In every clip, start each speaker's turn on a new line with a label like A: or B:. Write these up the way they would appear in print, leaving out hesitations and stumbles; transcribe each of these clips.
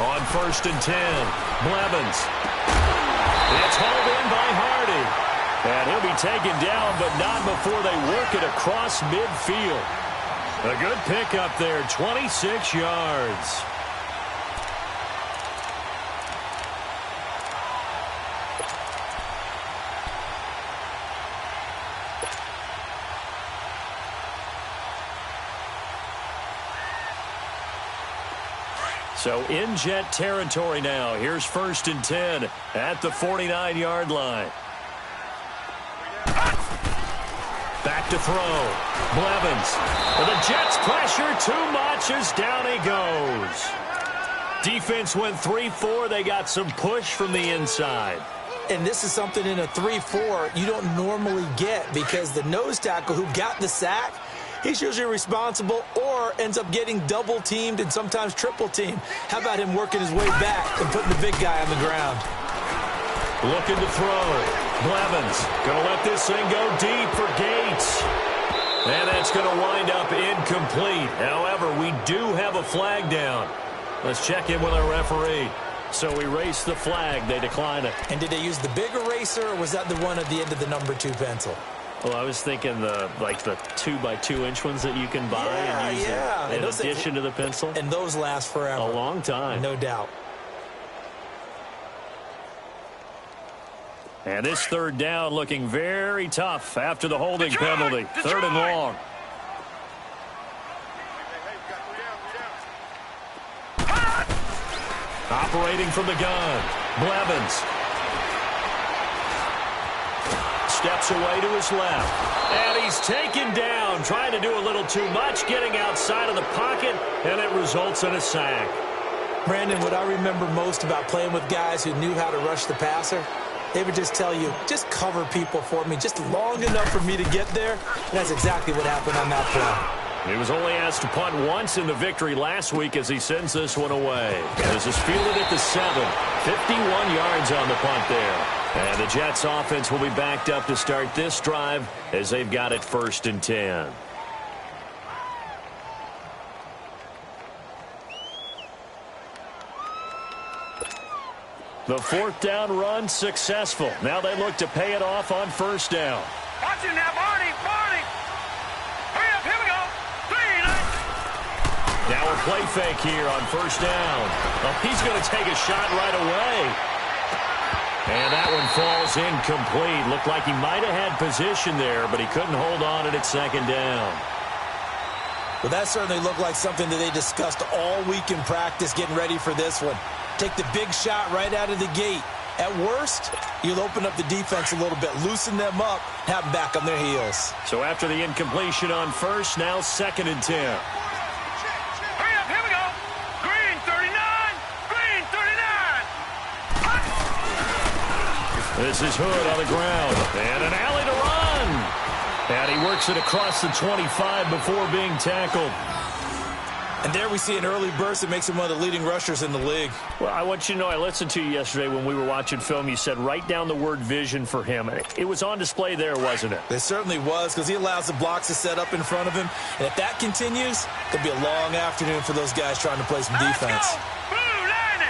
A: On 1st and 10, Blevins. It's hauled in by Hardy. And he'll be taken down, but not before they work it across midfield. A good pickup there, 26 yards. So in Jet territory now. Here's 1st and 10 at the 49-yard line. Back to throw. Blevins. And the Jets pressure too much as down he goes. Defense went 3-4. They got some push from the inside.
B: And this is something in a 3-4 you don't normally get because the nose tackle who got the sack, he's usually responsible or ends up getting double-teamed and sometimes triple-teamed. How about him working his way back and putting the big guy on the ground?
A: Looking to throw. Blevins going to let this thing go deep for Gates. And that's going to wind up incomplete. However, we do have a flag down. Let's check in with our referee. So we race the flag. They decline it.
B: And did they use the big eraser, or was that the one at the end of the number 2 pencil?
A: Well, I was thinking the 2x2-inch ones that you can buy and use in addition to the pencil.
B: And those last forever.
A: A long time.
B: No doubt.
A: And this 3rd down looking very tough after the holding penalty. 3rd and long. Operating from the gun. Blevins. Steps away to his left. And he's taken down, trying to do a little too much, getting outside of the pocket, and it results in a sack.
B: Brandon, what I remember most about playing with guys who knew how to rush the passer, they would just tell you, just cover people for me, just long enough for me to get there. And that's exactly what happened on that play.
A: He was only asked to punt once in the victory last week as he sends this one away. This is fielded at the 7. 51 yards on the punt there. And the Jets offense will be backed up to start this drive as they've got it 1st and 10. The 4th down run successful. Now they look to pay it off on 1st down.
C: Watch it now, Barney. Hurry up, here we go. 3.
A: Now a play fake here on 1st down. Well, he's going to take a shot right away. And that one falls incomplete. Looked like he might have had position there, but he couldn't hold on at 2nd down.
B: Well, that certainly looked like something that they discussed all week in practice getting ready for this one. Take the big shot right out of the gate. At worst, you'll open up the defense a little bit, loosen them up, have them back on their heels.
A: So after the incompletion on 1st, now 2nd and 10.
C: Hurry up, here we go. Green 39.
A: This is Hood on the ground. And an alley to run. And he works it across the 25 before being tackled.
B: And there we see an early burst that makes him one of the leading rushers in the league.
A: Well, I want you to know, I listened to you yesterday when we were watching film. You said write down the word vision for him. It was on display there, wasn't it?
B: It certainly was, because he allows the blocks to set up in front of him. And if that continues, it could be a long afternoon for those guys trying to play some defense.
C: Blue 90.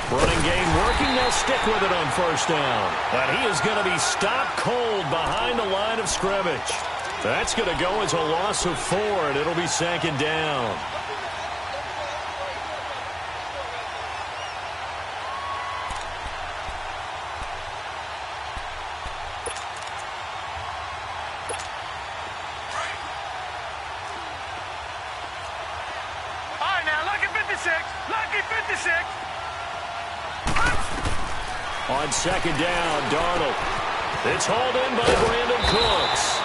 A: Running game working. They'll stick with it on 1st down. But he is going to be stopped cold behind the line of scrimmage. That's going to go as a loss of 4, and it'll be 2nd down.
C: All right, now, lucky 56.
A: On 2nd down, Darnold. It's hauled in by Brandon Cooks.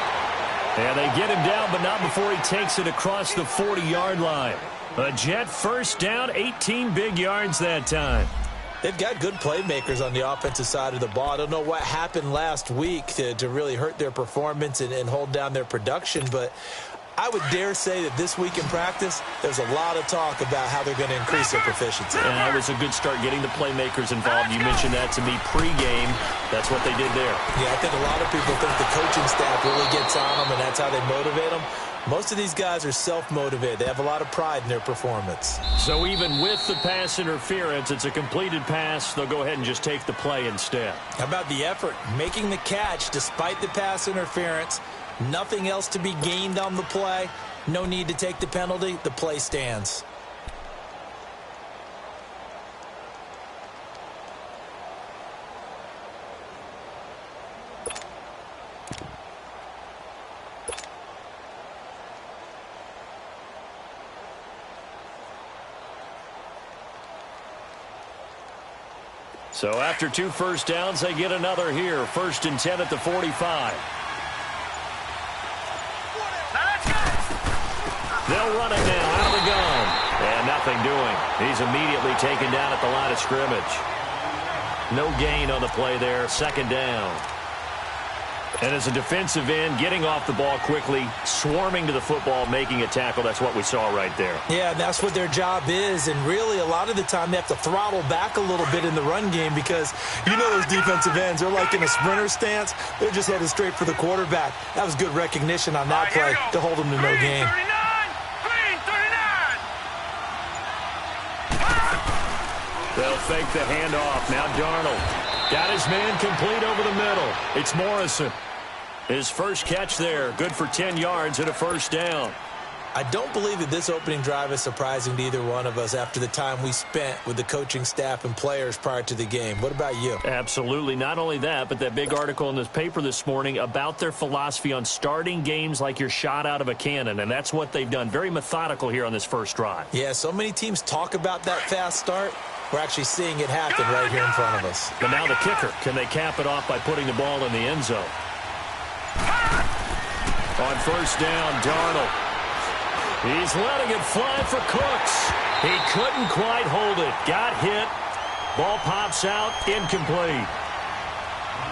A: And they get him down, but not before he takes it across the 40-yard line. A Jet 1st down, 18 big yards that time.
B: They've got good playmakers on the offensive side of the ball. I don't know what happened last week to really hurt their performance and hold down their production, but I would dare say that this week in practice, there's a lot of talk about how they're going to increase their proficiency.
A: And that was a good start getting the playmakers involved. You mentioned that to me pregame. That's what they did there.
B: Yeah, I think a lot of people think the coaching staff really gets on them, and that's how they motivate them. Most of these guys are self-motivated. They have a lot of pride in their performance.
A: So even with the pass interference, it's a completed pass. They'll go ahead and just take the play instead.
B: How about the effort? Making the catch despite the pass interference. Nothing else to be gained on the play. No need to take the penalty. The play stands.
A: So after 2 first downs, they get another here. 1st and 10 at the 45. They'll run it now out of the gun. And nothing doing. He's immediately taken down at the line of scrimmage. No gain on the play there. 2nd down. And as a defensive end, getting off the ball quickly, swarming to the football, making a tackle. That's what we saw right there.
B: Yeah, that's what their job is. And really, a lot of the time, they have to throttle back a little bit in the run game because you know those defensive ends, they're like in a sprinter stance. They're just headed straight for the quarterback. That was good recognition on that play to hold them to no gain.
A: They'll fake the handoff. Now Darnold got his man complete over the middle. It's Morrison. His first catch there, good for 10 yards and a 1st down.
B: I don't believe that this opening drive is surprising to either one of us after the time we spent with the coaching staff and players prior to the game. What about you?
A: Absolutely. Not only that, but that big article in this paper this morning about their philosophy on starting games like you're shot out of a cannon, and that's what they've done. Very methodical here on this first drive.
B: Yeah, so many teams talk about that fast start. We're actually seeing it happen right here in front of us.
A: But now the kicker. Can they cap it off by putting the ball in the end zone? On 1st down, Darnold. He's letting it fly for Cooks. He couldn't quite hold it. Got hit. Ball pops out. Incomplete.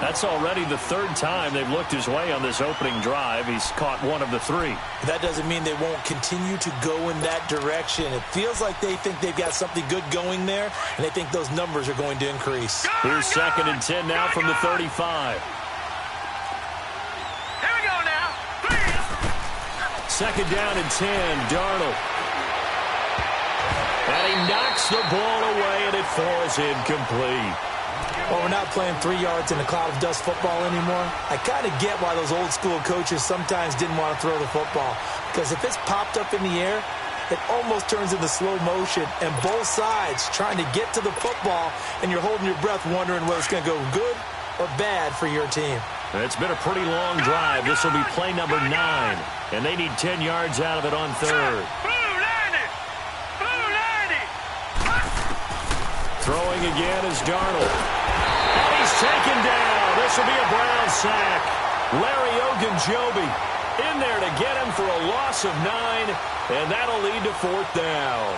A: That's already the 3rd time they've looked his way on this opening drive. He's caught 1 of the 3.
B: That doesn't mean they won't continue to go in that direction. It feels like they think they've got something good going there, and they think those numbers are going to increase.
A: Here's 2nd and 10 now from the 35.
C: Here we go now.
A: 2nd down and 10, Darnold. And he knocks the ball away, and it falls incomplete.
B: Well, we're not playing 3 yards in a cloud of dust football anymore. I kind of get why those old school coaches sometimes didn't want to throw the football. Because if it's popped up in the air, it almost turns into slow motion. And both sides trying to get to the football, and you're holding your breath wondering whether it's going to go good or bad for your team.
A: It's been a pretty long drive. This will be play number 9. And they need 10 yards out of it on 3rd. Throwing again is Darnold. And he's taken down. This will be a Brown sack. Larry Ogunjobi in there to get him for a loss of 9, and that'll lead to 4th down.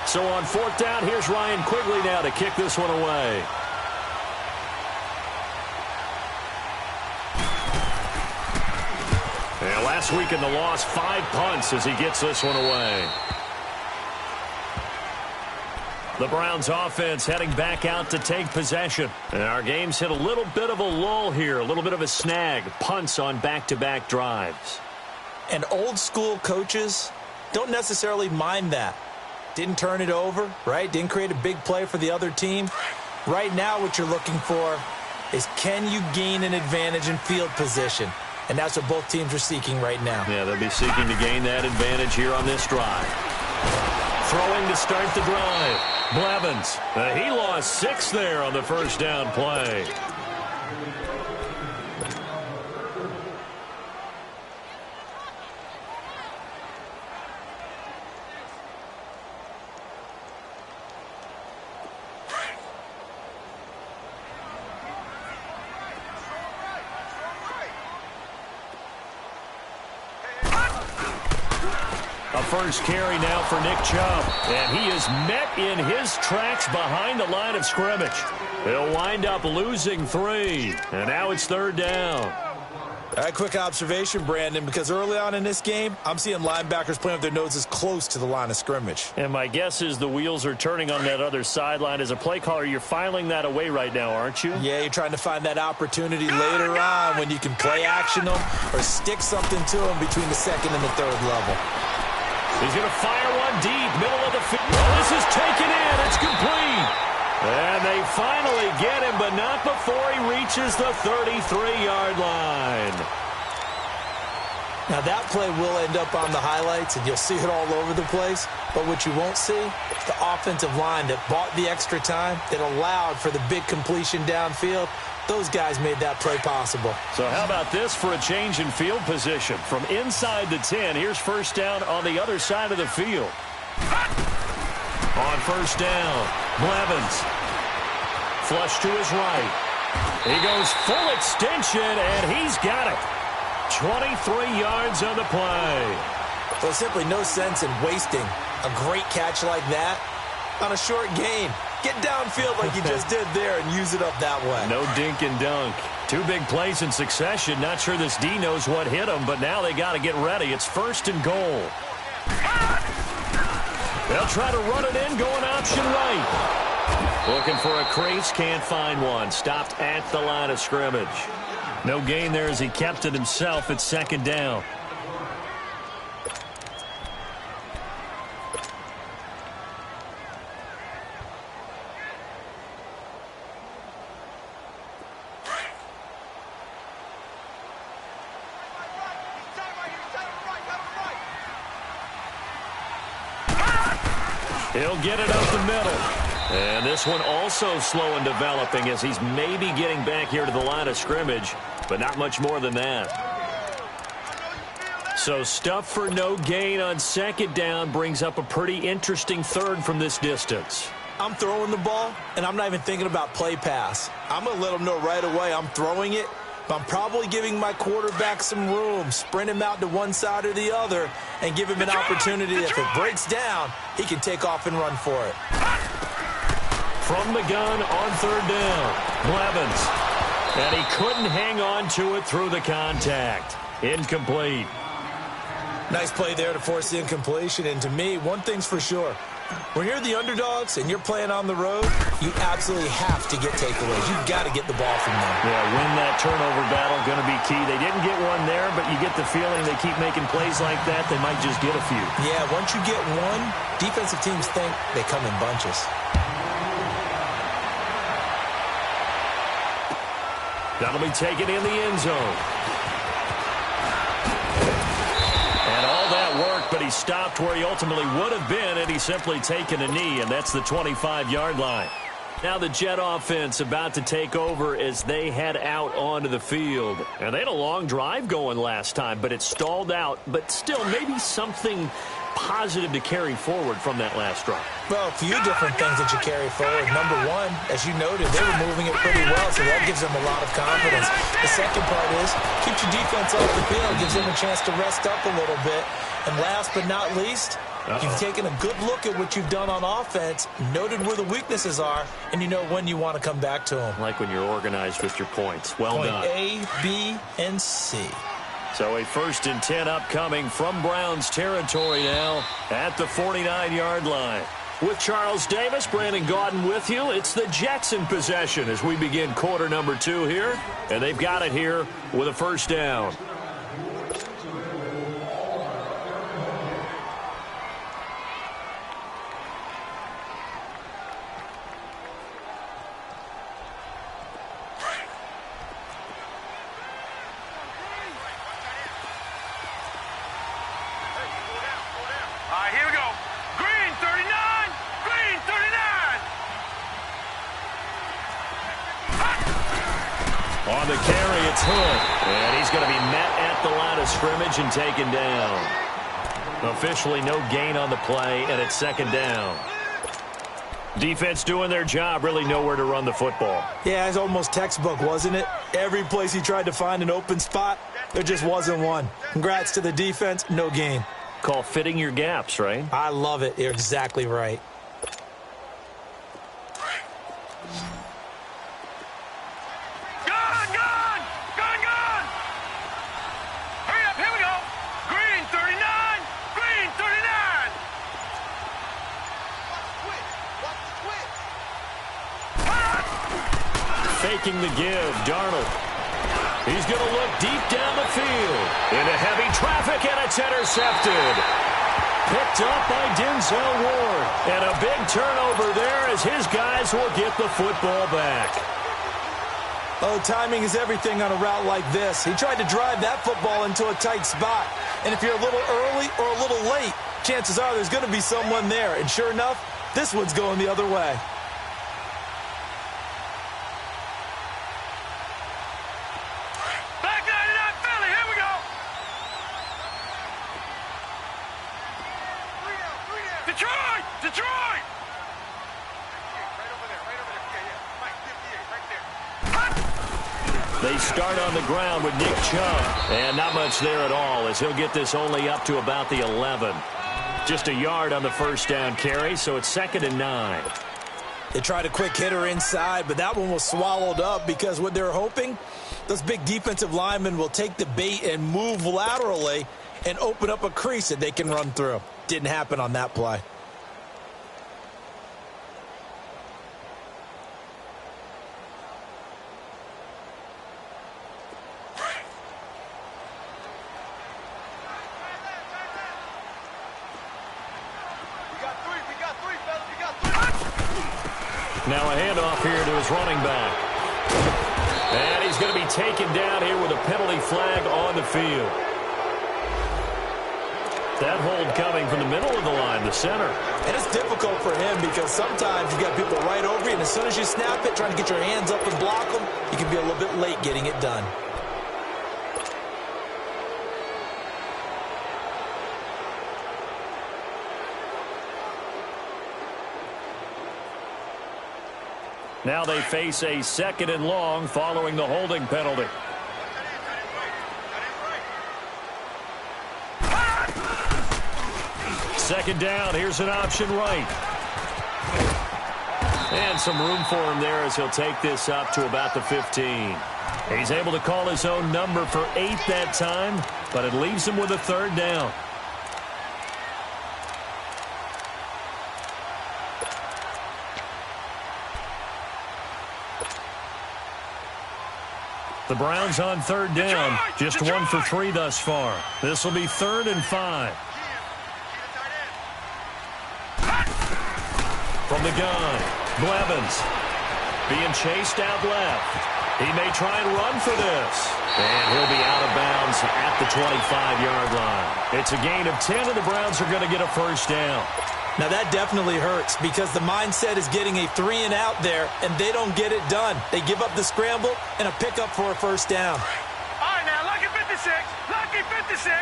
A: So on 4th down, here's Ryan Quigley now to kick this one away. And last week in the loss, 5 punts as he gets this one away. The Browns offense heading back out to take possession. And our game's hit a little bit of a lull here, a little bit of a snag. Punts on back-to-back drives.
B: And old school coaches don't necessarily mind that. Didn't turn it over, right? Didn't create a big play for the other team. Right now what you're looking for is can you gain an advantage in field position? And that's what both teams are seeking right now.
A: Yeah, they'll be seeking to gain that advantage here on this drive. Throwing to start the drive. Blevins. He lost 6 there on the 1st down play. A first carry now for Nick Chubb. And he is met in his tracks behind the line of scrimmage. He'll wind up losing 3. And now it's 3rd down.
B: All right, quick observation, Brandon, because early on in this game, I'm seeing linebackers playing with their noses close to the line of scrimmage.
A: And my guess is the wheels are turning on that other sideline. As a play caller, you're filing that away right now, aren't you?
B: Yeah, you're trying to find that opportunity later on when you can play action them or stick something to them between the second and the third level.
A: He's going to fire one deep, middle of the field. Oh, this is taken in. It's complete. And they finally get him, but not before he reaches the 33-yard line.
B: Now, that play will end up on the highlights, and you'll see it all over the place. But what you won't see, the offensive line that bought the extra time, that allowed for the big completion downfield, those guys made that play possible.
A: So how about this for a change in field position? From inside the 10, here's first down on the other side of the field. On first down, Blevins. Flush to his right. He goes full extension, and he's got it. 23 yards on the play.
B: There's simply no sense in wasting a great catch like that on a short gain. Get downfield like you just did there and use it up that way.
A: No dink and dunk. Two big plays in succession. Not sure this D knows what hit him, but now they got to get ready. It's first and goal. They'll try to run it in, going option right. Looking for a crease, can't find one. Stopped at the line of scrimmage. No gain there as he kept it himself at second down. He'll get it up the middle. And this one also slow in developing as he's maybe getting back here to the line of scrimmage, but not much more than that. So stuff for no gain on second down brings up a pretty interesting third from this distance.
B: I'm throwing the ball, and I'm not even thinking about play pass. I'm going to let them know right away I'm throwing it, but I'm probably giving my quarterback some room, sprint him out to one side or the other, and give him an opportunity. If it breaks down, he can take off and run for it.
A: From the gun on third down, Blevins. And he couldn't hang on to it through the contact. Incomplete.
B: Nice play there to force the incompletion. And to me, one thing's for sure. When you're the underdogs and you're playing on the road, you absolutely have to get takeaways. You've got to get the ball from them.
A: Yeah, win that turnover battle, going to be key. They didn't get one there, but you get the feeling they keep making plays like that, they might just get a few.
B: Yeah, once you get one, defensive teams think they come in bunches.
A: That'll be taken in the end zone. And all that work, but he stopped where he ultimately would have been had he simply taken a knee, and that's the 25-yard line. Now the Jet offense about to take over as they head out onto the field. And they had a long drive going last time, but it stalled out. But still, maybe something positive to carry forward from that last drive.
B: Well, a few different things that you carry forward. Number one, as you noted, they were moving it pretty well, so that gives them a lot of confidence. The second part is, keeps your defense off the field, gives them a chance to rest up a little bit. And last but not least, you've taken a good look at what you've done on offense, noted where the weaknesses are, and you know when you want to come back to them.
A: Like when you're organized with your points. Well done.
B: Point A, B, and C.
A: So a first and 10 upcoming from Browns territory now at the 49-yard line. With Charles Davis, Brandon Gaudin with you. It's the Jets in possession as we begin quarter number 2 here. And they've got it here with a first down.
C: Here we go. Green 39. Green 39.
A: On the carry, it's Hood. And he's going to be met at the line of scrimmage and taken down. Officially no gain on the play, and it's second down. Defense doing their job, really nowhere to run the football.
B: Yeah, it's almost textbook, wasn't it? Every place he tried to find an open spot, there just wasn't one. Congrats to the defense, no gain.
A: Call fitting your gaps, right?
B: I love it. You're exactly right.
C: Gun, gun, gun, gun.
A: taking the give. Darnold. He's going to look deep down the field. Into heavy traffic, and it's intercepted. Picked up by Denzel Ward. And a big turnover there as his guys will get the football back.
B: Oh, timing is everything on a route like this. He tried to drive that football into a tight spot. And if you're a little early or a little late, chances are there's going to be someone there. And sure enough, this one's going the other way.
C: Back 99 Philly, here we go. Detroit! Detroit! Right over there, right over there. Yeah. Mike, 58, right there.
A: They start on the ground with Nick Chubb. And not much there at all as he'll get this only up to about the 11. Just a yard on the first down carry, so it's 2nd and 9.
B: They tried a quick hitter inside, but that one was swallowed up because what they're hoping, those big defensive linemen will take the bait and move laterally and open up a crease that they can run through. Didn't happen on that play.
A: Now a handoff here to his running back. And he's going to be taken down here with a penalty flag on the field. That hold coming from the middle of the line, the center.
B: And it's difficult for him because sometimes you got people right over you, and as soon as you snap it, trying to get your hands up and block them, you can be a little bit late getting it done.
A: Now they face a 2nd and long following the holding penalty. Second down, here's an option right. And some room for him there as he'll take this up to about the 15. He's able to call his own number for 8 that time, but it leaves him with a 3rd down. The Browns on 3rd down, just 1 for 3 thus far. This will be 3rd and 5. From the gun, Blevins being chased out left. He may try and run for this. And he'll be out of bounds at the 25-yard line. It's a gain of 10, and the Browns are going to get a 1st down.
B: Now that definitely hurts because the mindset is getting a 3 and out there, and they don't get it done. They give up the scramble and a pickup for a 1st down.
C: All right, now, lucky 56. Lucky 56.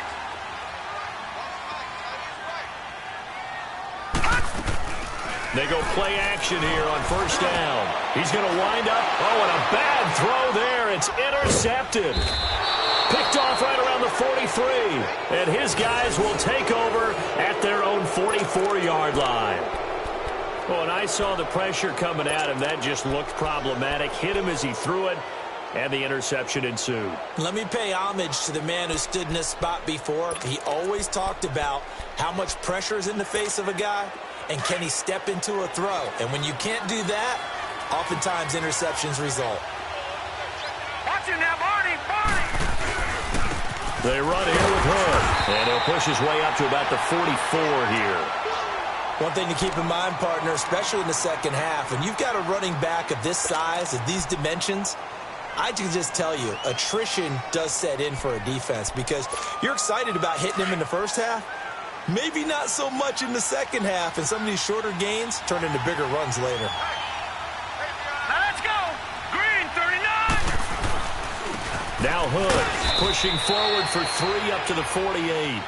A: They go play action here on 1st down. He's going to wind up. Oh, and a bad throw there. It's intercepted. Picked off right around the 43. And his guys will take over at their own 44-yard line. Oh, and I saw the pressure coming at him. That just looked problematic. Hit him as he threw it, and the interception ensued.
B: Let me pay homage to the man who stood in this spot before. He always talked about how much pressure is in the face of a guy, and can he step into a throw. And when you can't do that, oftentimes interceptions result.
C: Watch him now, Barney.
A: They run here with Hood, and he'll push his way up to about the 44 here.
B: One thing to keep in mind, partner, especially in the second half, when you've got a running back of this size, of these dimensions, I can just tell you, attrition does set in for a defense because you're excited about hitting him in the first half. Maybe not so much in the second half, and some of these shorter gains turn into bigger runs later.
C: Now let's go. Green, 39.
A: Now Hood pushing forward for 3 up to the 48.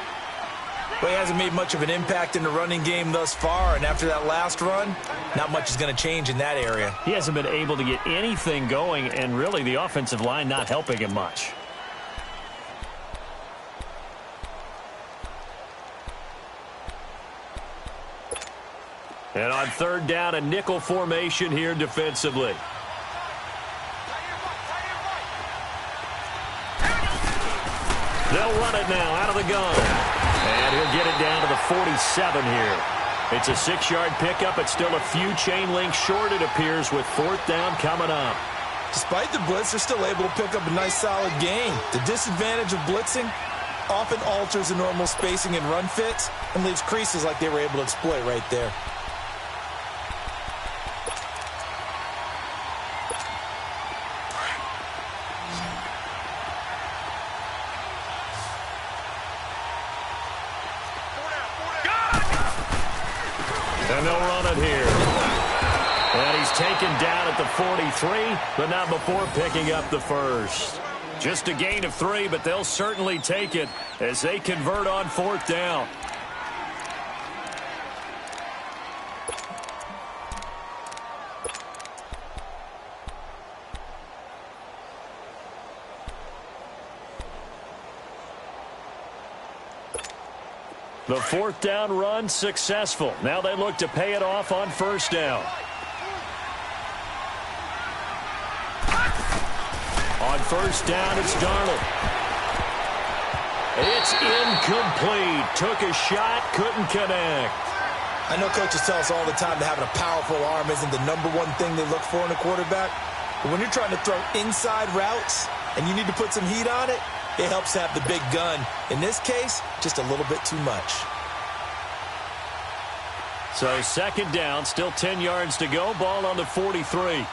B: Well, he hasn't made much of an impact in the running game thus far, and after that last run, not much is going to change in that area.
A: He hasn't been able to get anything going, and really the offensive line not helping him much. And on 3rd down, a nickel formation here defensively. They'll run it now out of the gun. And he'll get it down to the 47 here. It's a 6-yard pickup. It's still a few chain links short, it appears, with 4th down coming up.
B: Despite the blitz, they're still able to pick up a nice solid gain. The disadvantage of blitzing often alters the normal spacing and run fits and leaves creases like they were able to exploit right there.
A: And they'll run it here. And he's taken down at the 43, but not before picking up the first. Just a gain of 3, but they'll certainly take it as they convert on 4th down. The 4th down run successful. Now they look to pay it off on 1st down. On 1st down, it's Darnold. It's incomplete. Took a shot, couldn't connect.
B: I know coaches tell us all the time that having a powerful arm isn't the #1 thing they look for in a quarterback. But when you're trying to throw inside routes and you need to put some heat on it, it helps to have the big gun. In this case, just a little bit too much.
A: So 2nd down, still 10 yards to go. Ball on the 43.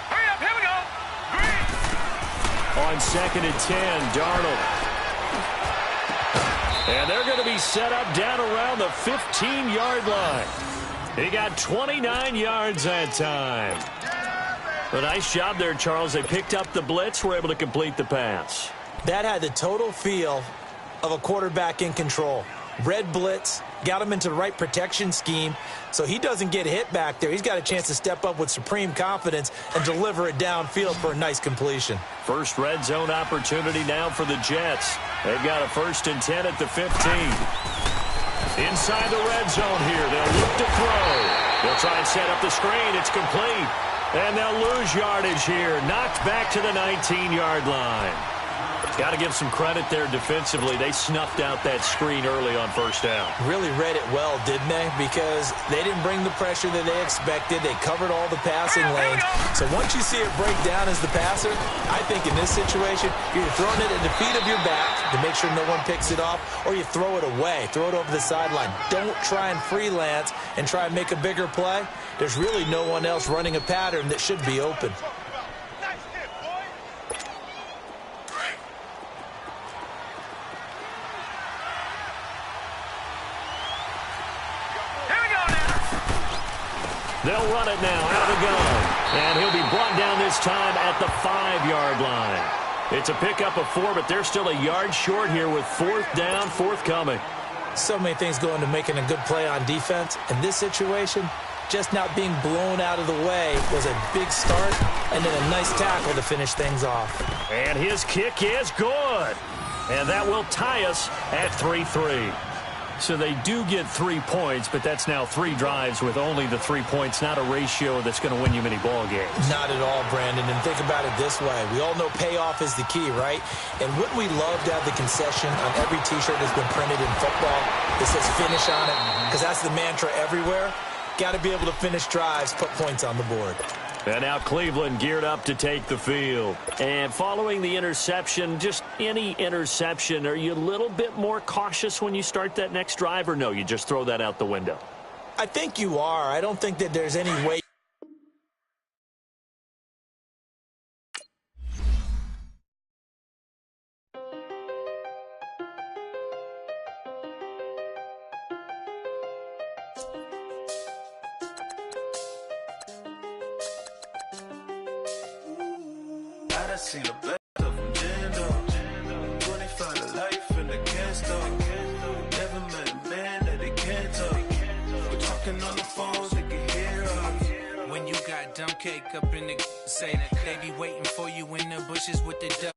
C: Hurry up, here we go. Green.
A: On 2nd and 10, Darnold. And they're going to be set up down around the 15-yard line. He got 29 yards that time. A nice job there, Charles. They picked up the blitz, were able to complete the pass.
B: That had the total feel of a quarterback in control. Red blitz, got him into the right protection scheme, so he doesn't get hit back there. He's got a chance to step up with supreme confidence and deliver it downfield for a nice completion.
A: First red zone opportunity now for the Jets. They've got a 1st and 10 at the 15. Inside the red zone here, they'll look to throw. They'll try and set up the screen. It's complete. And they'll lose yardage here. Knocked back to the 19-yard line. Got to give some credit there defensively. They snuffed out that screen early on 1st down.
B: Really read it well, didn't they? Because they didn't bring the pressure that they expected. They covered all the passing lanes. So once you see it break down as the passer, I think in this situation, you're throwing it at the feet of your back to make sure no one picks it off, or you throw it away, throw it over the sideline. Don't try and freelance and try and make a bigger play. There's really no one else running a pattern that should be open.
A: They'll run it now out of the gun. And he'll be brought down this time at the 5-yard line. It's a pickup of 4, but they're still a yard short here with 4th down, forthcoming.
B: So many things go into making a good play on defense. In this situation, just not being blown out of the way was a big start, and then a nice tackle to finish things off.
A: And his kick is good. And that will tie us at 3-3. So they do get 3 points, but that's now 3 drives with only the 3 points, not a ratio that's going to win you many ball games.
B: Not at all, Brandon. And think about it this way. We all know payoff is the key, right? And wouldn't we love to have the concession on every T-shirt that's been printed in football that says finish on it? Because that's the mantra everywhere. Got to be able to finish drives, put points on the board.
A: And now Cleveland geared up to take the field. And following the interception, just any interception, are you a little bit more cautious when you start that next drive, or no, you just throw that out the window?
B: I think you are. I don't think that there's any way.
D: I seen a better from Jando. 25 to life in the can't stop. Never met a man that they can't talk. We're talking on the phones, they can hear us.
E: When you got dumb cake up in the say that they be waiting for you in the bushes with the duck.